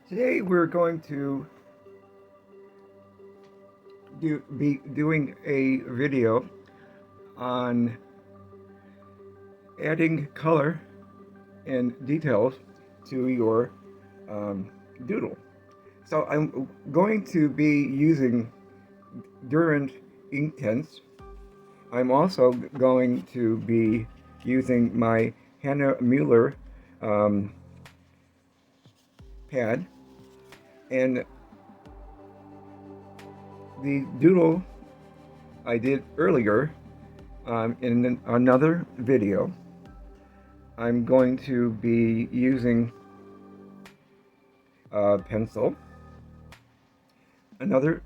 Today we're going to be doing a video on adding color and details to your doodle. So I'm going to be using Durant ink tints. I'm also going to be using my Hannah Mueller pad, and the doodle I did earlier in another video. I'm going to be using a pencil. Another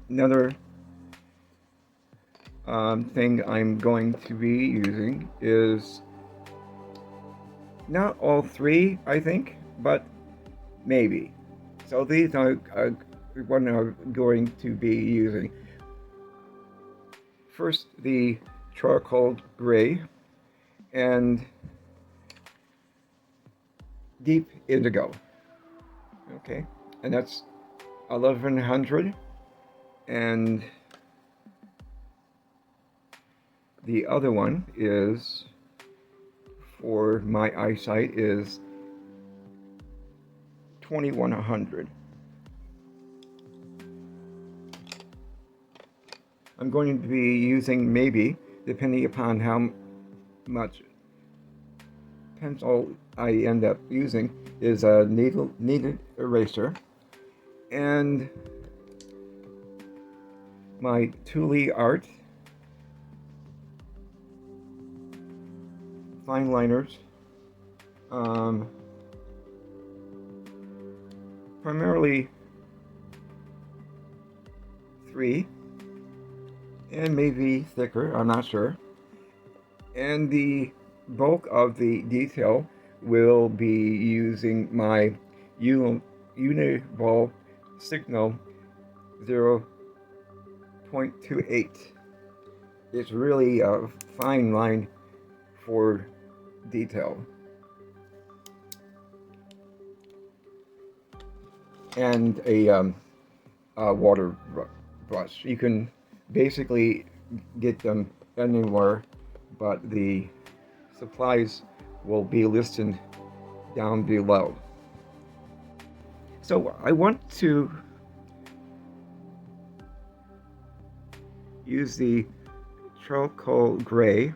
thing I'm going to be using is not all three, I think, but maybe. So these are what I'm going to be using. First, the charcoal gray and deep indigo. Okay, and that's 1100, and the other one is, for my eyesight, is 2100. I'm going to be using, maybe, depending upon how much pencil I end up using, is a kneaded eraser, and my Thule Art fine liners, primarily 3, and maybe thicker, I'm not sure. And the bulk of the detail will be using my Uniball Signal 0.28. It's really a fine line for detail. And a water brush. You can basically get them anywhere, but the supplies will be listed down below. So I want to use the charcoal gray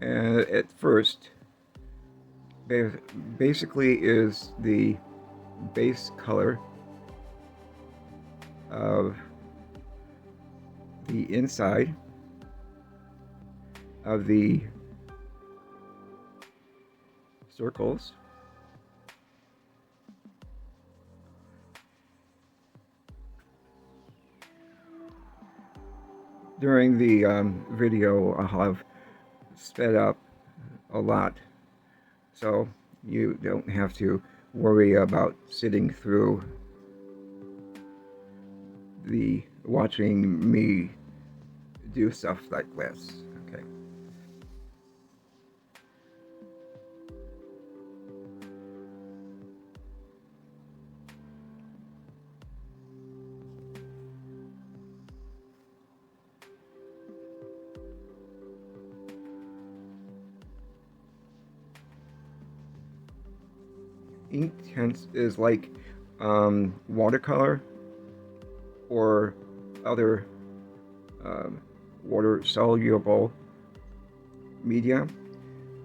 at first. Basically is the base color of the inside of the circles. During the video, I'll have sped up a lot, so you don't have to worry about sitting through the watching me do stuff like this. Okay. Ink tints is like watercolor or other water soluble media,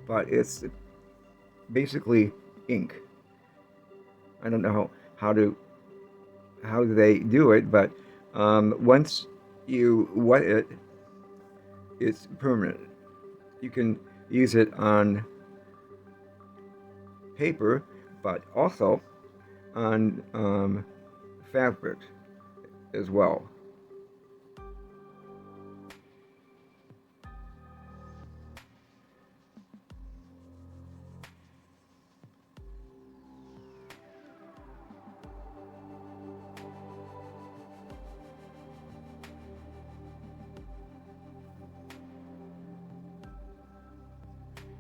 but it's basically ink. I don't know how they do it, but once you wet it, it's permanent. You can use it on paper, but also on fabric as well.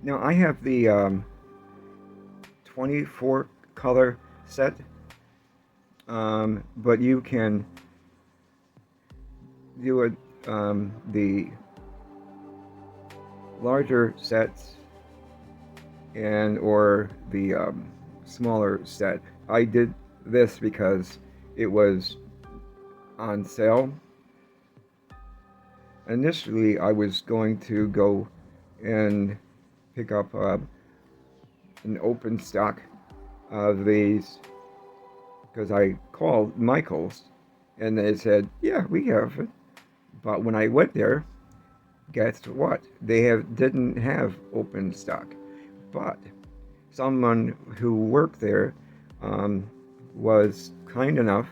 Now I have the 24 color set, but you can do it the larger sets and or the smaller set. I did this because it was on sale. Initially, I was going to go and pick up an open stock of these because I called Michael's and they said, yeah, we have it. But when I went there, guess what? They didn't have open stock. But someone who worked there was kind enough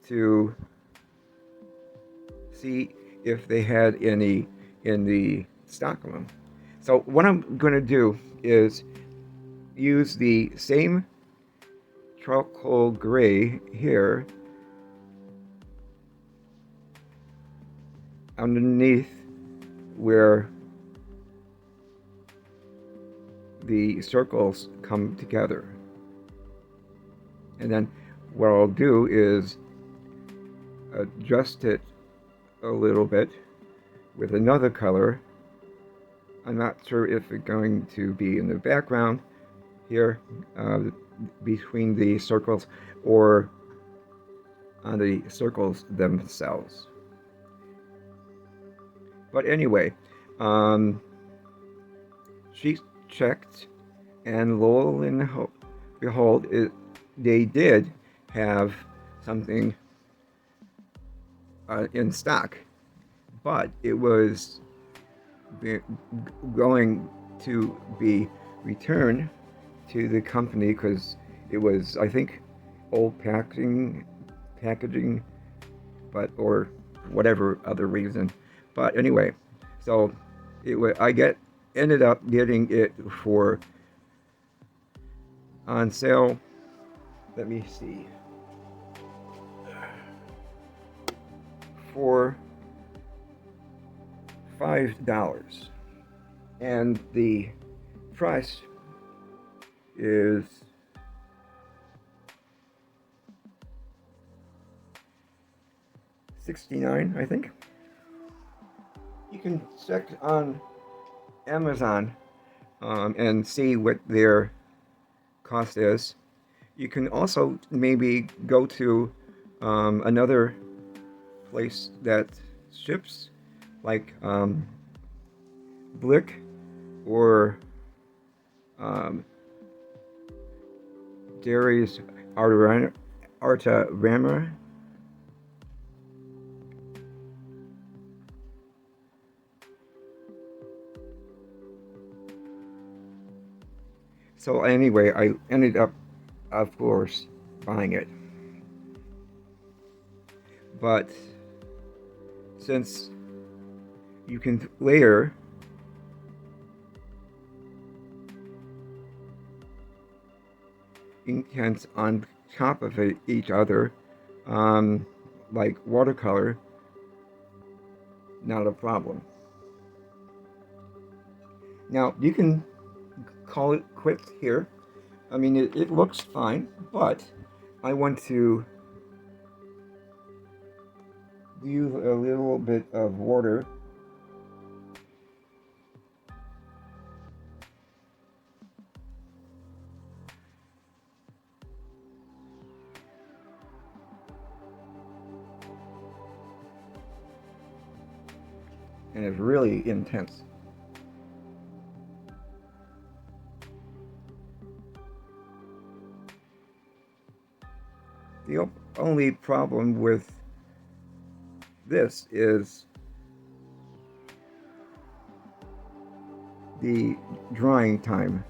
to see if they had any in the stock room. So what I'm going to do is use the same charcoal gray here underneath where the circles come together. And then what I'll do is adjust it a little bit with another color. I'm not sure if it's going to be in the background here between the circles or on the circles themselves. But anyway, she checked, and lo and behold, they did have something in stock, but it was going to be returned to the company because it was, I think, old packaging, but or whatever other reason. But anyway, so ended up getting it for on sale. Let me see. For $5, and the price is $69, I think. You can check on Amazon and see what their cost is. You can also maybe go to another place that ships, like Blick or Dairy's Artarama. So anyway, I ended up, of course, buying it. But since you can layer inks on top of each other, like watercolor, not a problem. Now, you can call it quits here. I mean, it looks fine, but I want to use a little bit of water and it's really intense. The only problem with this is the drying time.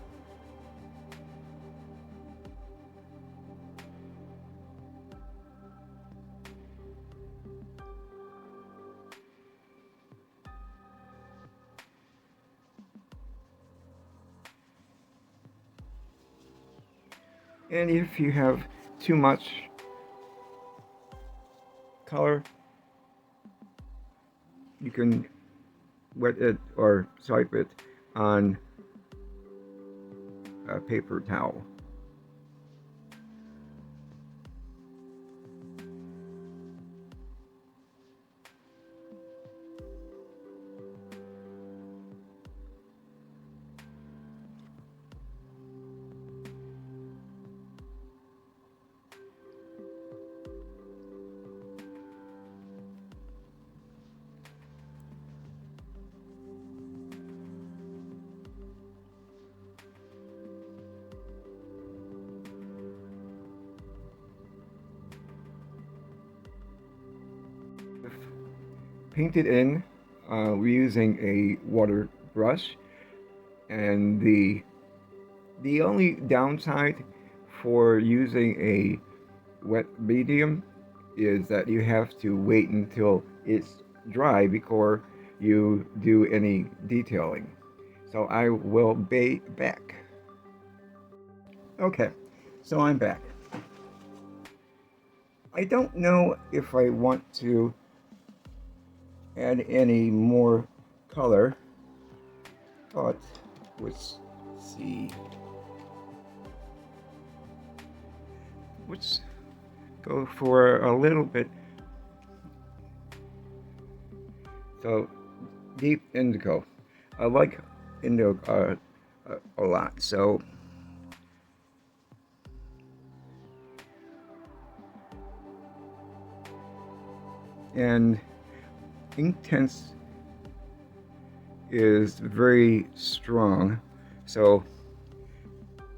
And if you have too much color, you can wet it or swipe it on a paper towel. paint it in using a water brush, and the only downside for using a wet medium is that you have to wait until it's dry before you do any detailing. So I will be back. Okay, so I'm back. I don't know if I want to add any more color, but let's see. Let's go for a little bit. So, deep indigo. I like indigo a lot, so and Inktense is very strong, so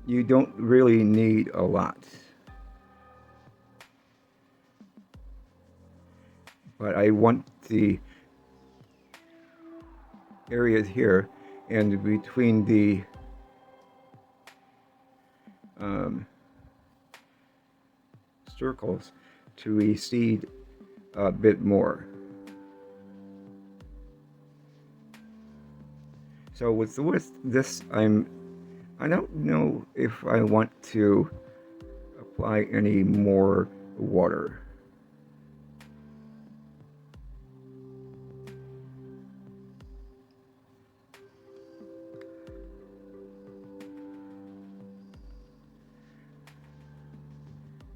you don't really need a lot. But I want the areas here and between the circles to recede a bit more. So with this, I don't know if I want to apply any more water.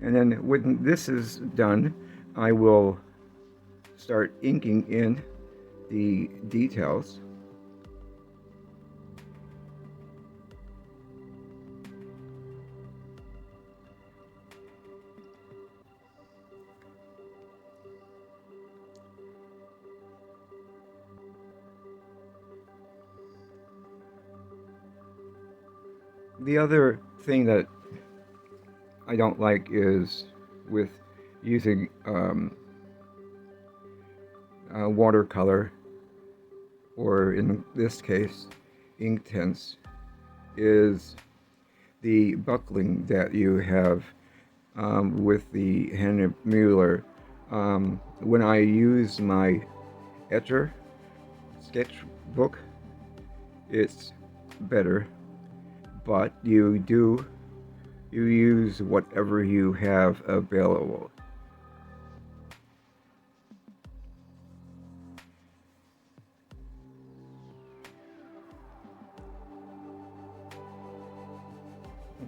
And then when this is done, I will start inking in the details. The other thing that I don't like is with using watercolor, or in this case, Inktense, is the buckling that you have with the Henry Mueller. When I use my Escher sketchbook, it's better, but you use whatever you have available.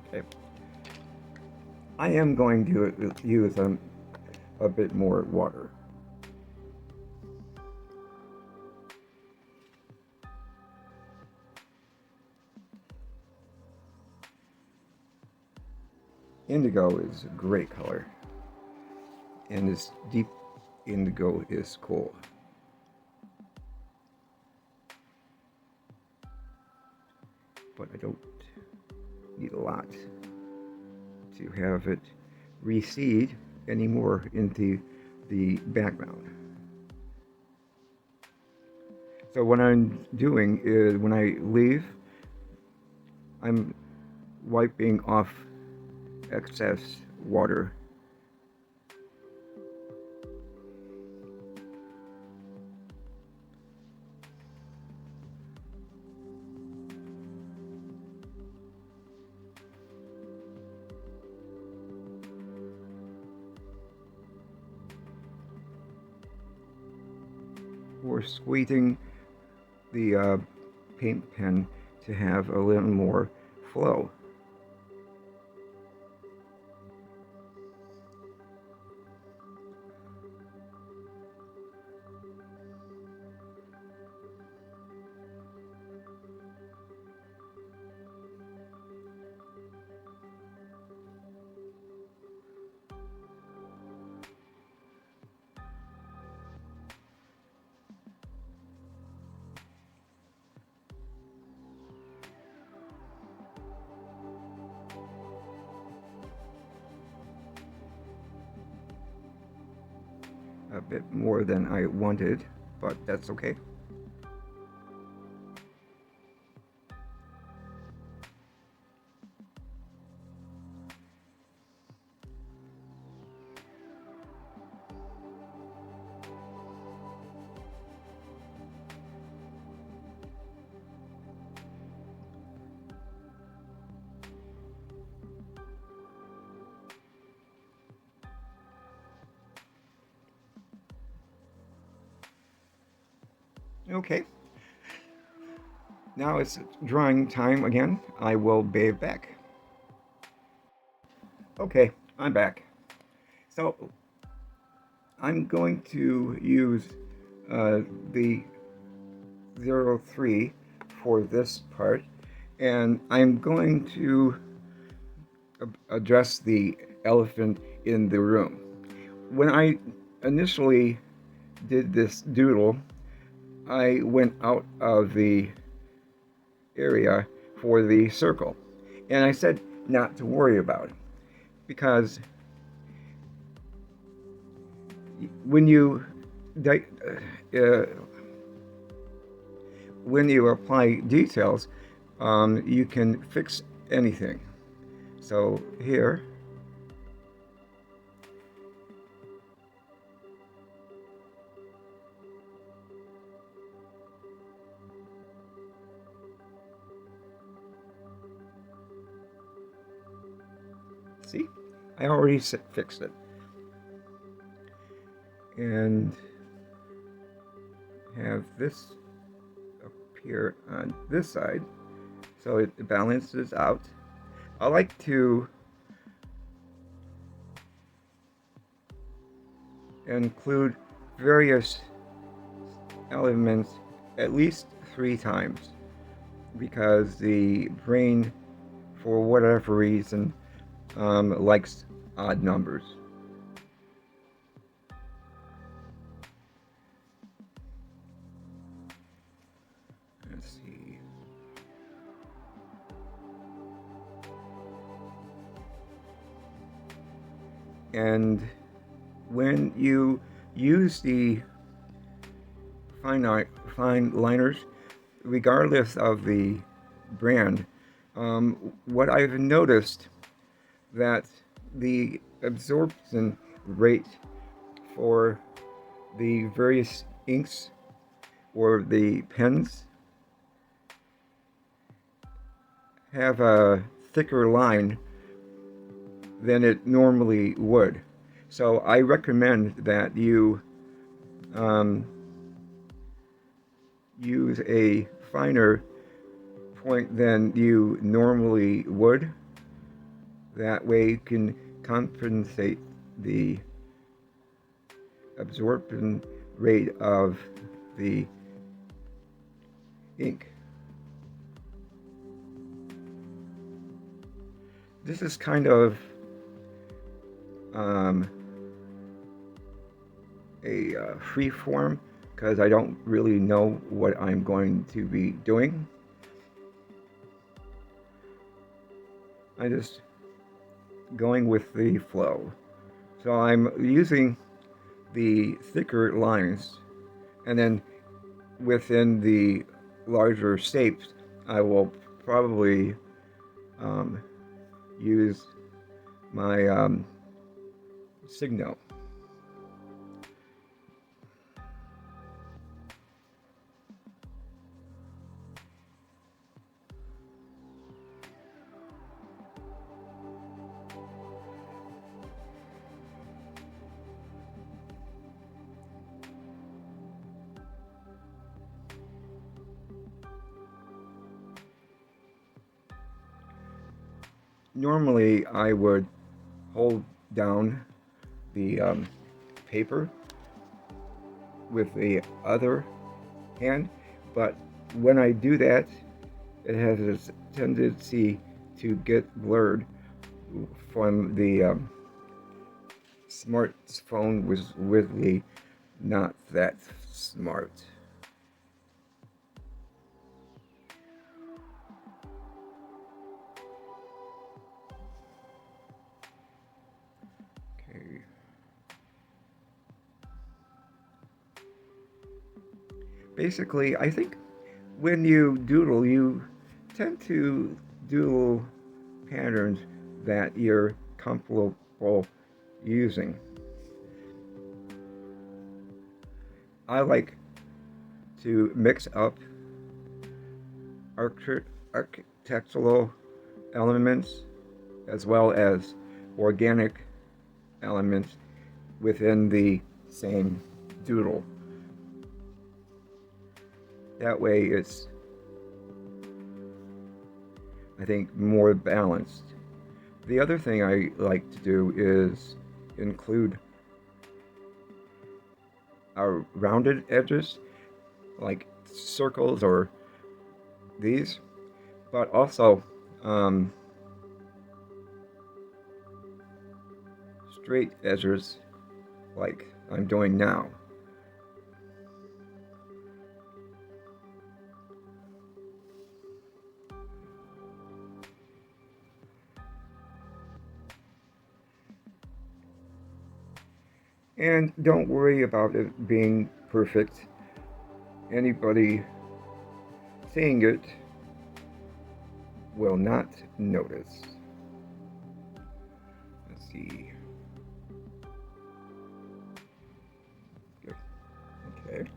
Okay. I am going to use a bit more water. Indigo is a great color, and this deep indigo is cool. But I don't need a lot to have it recede anymore into the background. So what I'm doing is, when I leave, I'm wiping off excess water. Or squeezing the paint pen to have a little more flow. A bit more than I wanted. but that's okay. Okay, now it's drawing time again. I will be back. Okay, I'm back. So I'm going to use the 03 for this part, and I'm going to address the elephant in the room. When I initially did this doodle, I went out of the area for the circle, and I said not to worry about it, because when you apply details, you can fix anything. So here, see, I already fixed it. And have this appear on this side, so it balances out. I like to include various elements at least 3 times, because the brain, for whatever reason, likes odd numbers. Let's see. And when you use the fine liners, regardless of the brand, what I've noticed that the absorption rate for the various inks or the pens have a thicker line than it normally would. So I recommend that you use a finer point than you normally would. That way you can compensate the absorption rate of the ink. This is kind of a free form, because I don't really know what I'm going to be doing. I'm just going with the flow. So I'm using the thicker lines, and then within the larger shapes, I will probably use my signal. Normally, I would hold down the paper with the other hand, but when I do that, it has a tendency to get blurred from the smartphone was really not that smart. Okay. basically, I think when you doodle, you tend to doodle patterns that you're comfortable using. I like to mix up architectural elements as well as organic elements within the same doodle. That way it's, I think, more balanced. The other thing I like to do is include our rounded edges, like circles or these, but also straight edges like I'm doing now. And don't worry about it being perfect. Anybody seeing it will not notice. Let's see. Good. Okay.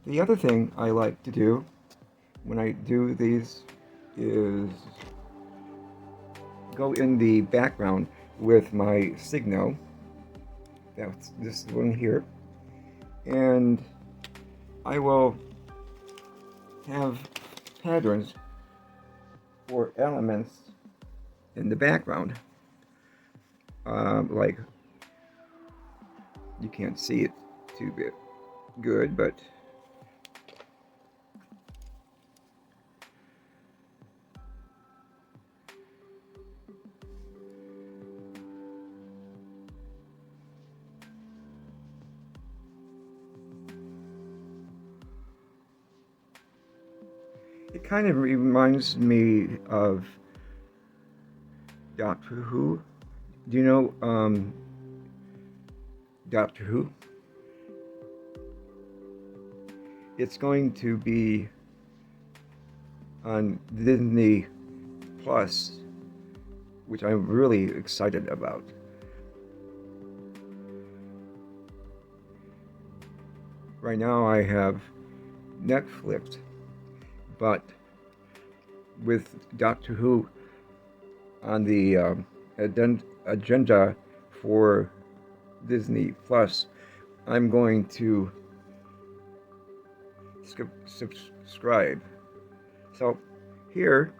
The other thing I like to do when I do these is go in the background with my Signo. That's this one here, and I will have patterns or elements in the background. Like, you can't see it too good, but it kind of reminds me of Doctor Who. Do you know Doctor Who? It's going to be on Disney Plus, which I'm really excited about. Right now I have Netflix, but with Doctor Who on the agenda for Disney Plus, I'm going to subscribe. So here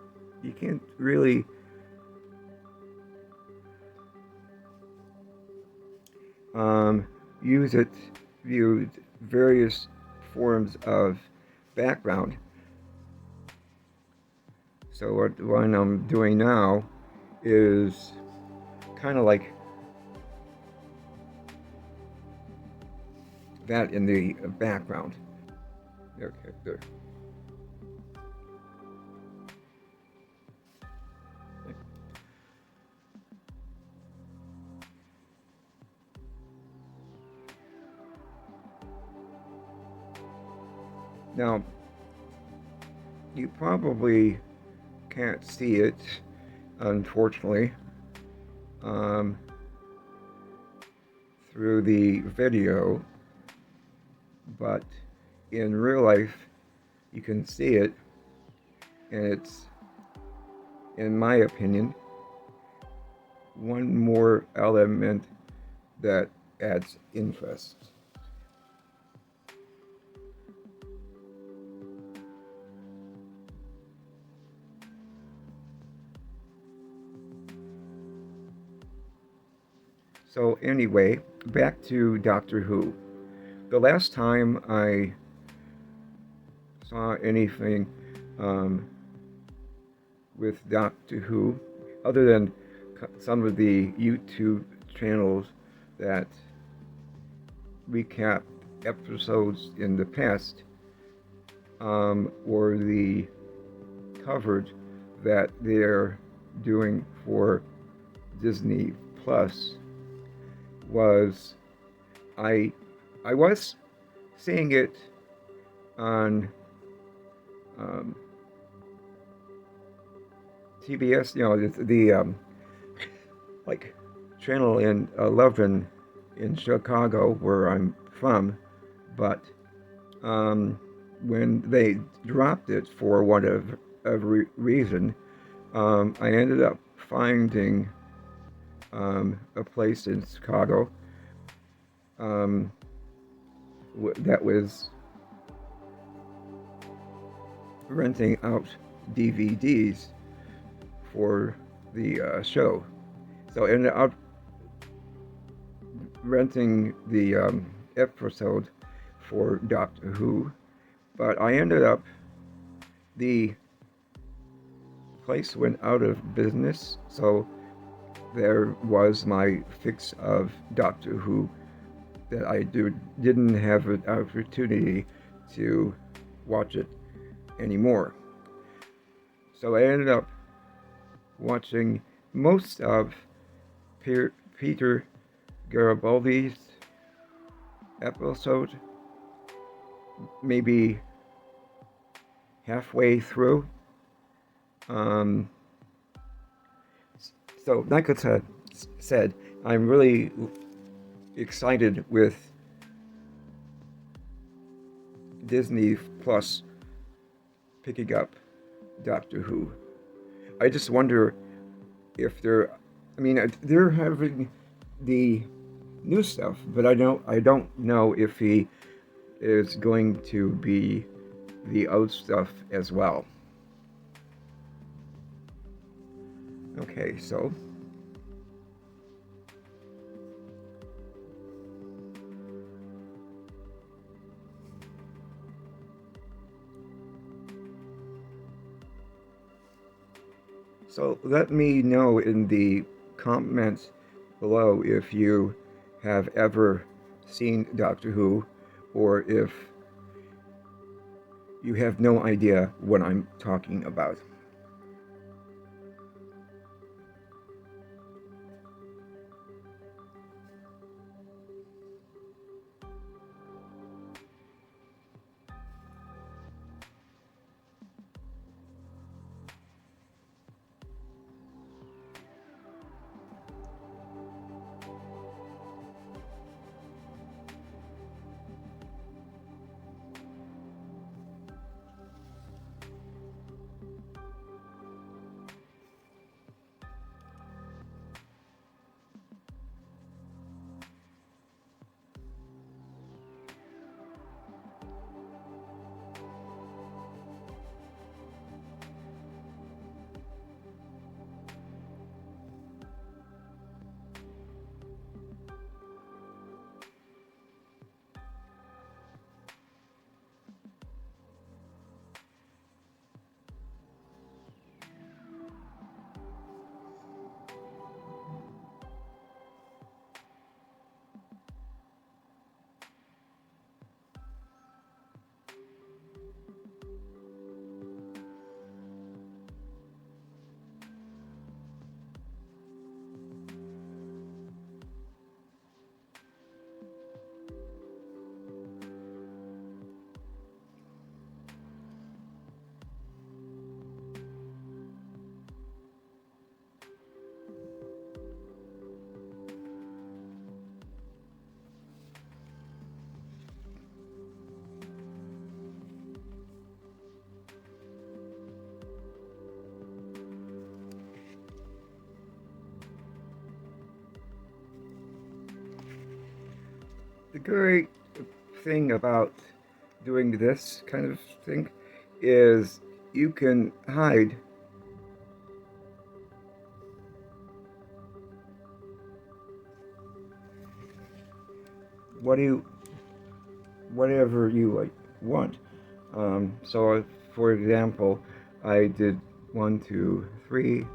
you can't really use it, view various forms of background. So what I'm doing now is kind of like that in the background. Okay, there. Now, you probably can't see it, unfortunately, through the video, but in real life, you can see it, and it's, in my opinion, one more element that adds interest. So anyway, back to Doctor Who. The last time I saw anything with Doctor Who, other than some of the YouTube channels that recap episodes in the past, or the coverage that they're doing for Disney Plus, was I was seeing it on TBS, the like channel in 11 in Chicago, where I'm from, but when they dropped it for whatever reason, I ended up finding a place in Chicago that was renting out DVDs for the show. So I ended up renting the episode for Doctor Who, but I ended up, the place went out of business, so there was my fix of Doctor Who that I didn't have an opportunity to watch it anymore. So I ended up watching most of Peter Garibaldi's episode, maybe halfway through. So like I said, I'm really excited with Disney Plus picking up Doctor Who. I just wonder if they're having the new stuff, but I don't know if he is going to be the old stuff as well. Okay, so let me know in the comments below if you have ever seen Doctor Who, or if you have no idea what I'm talking about. The great thing about doing this kind of thing is you can hide whatever you want. So for example, I did 1, 2, 3,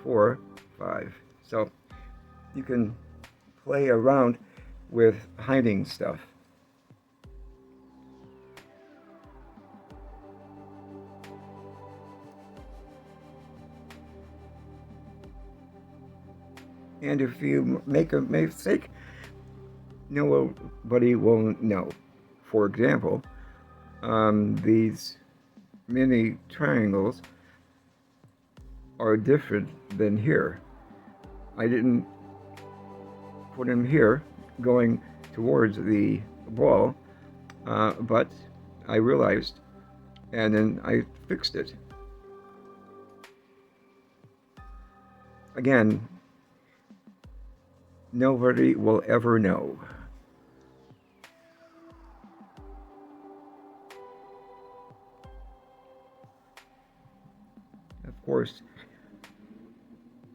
4, 5. So you can play around with hiding stuff. And if you make a mistake, nobody will know. For example, these mini triangles are different than here. I didn't put them here going towards the wall, but I realized, and then I fixed it. Again, nobody will ever know. Of course,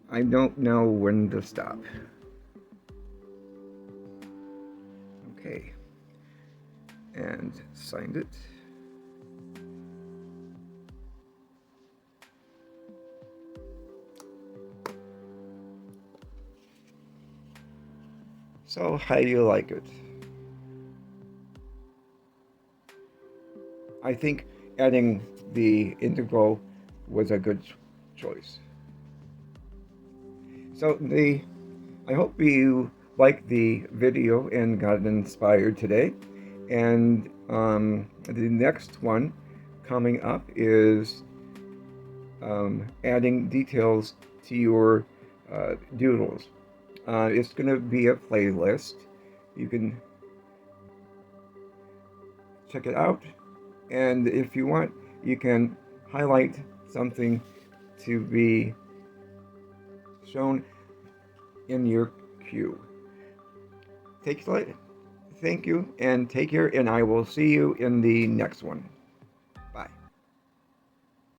I don't know when to stop. Okay, and signed it. So, how do you like it? I think adding the integral was a good choice. So I hope you liked the video and got inspired today. And the next one coming up is adding details to your doodles. It's going to be a playlist. You can check it out, and if you want, you can highlight something to be shown in your queue. Thank you, and take care, and I will see you in the next one.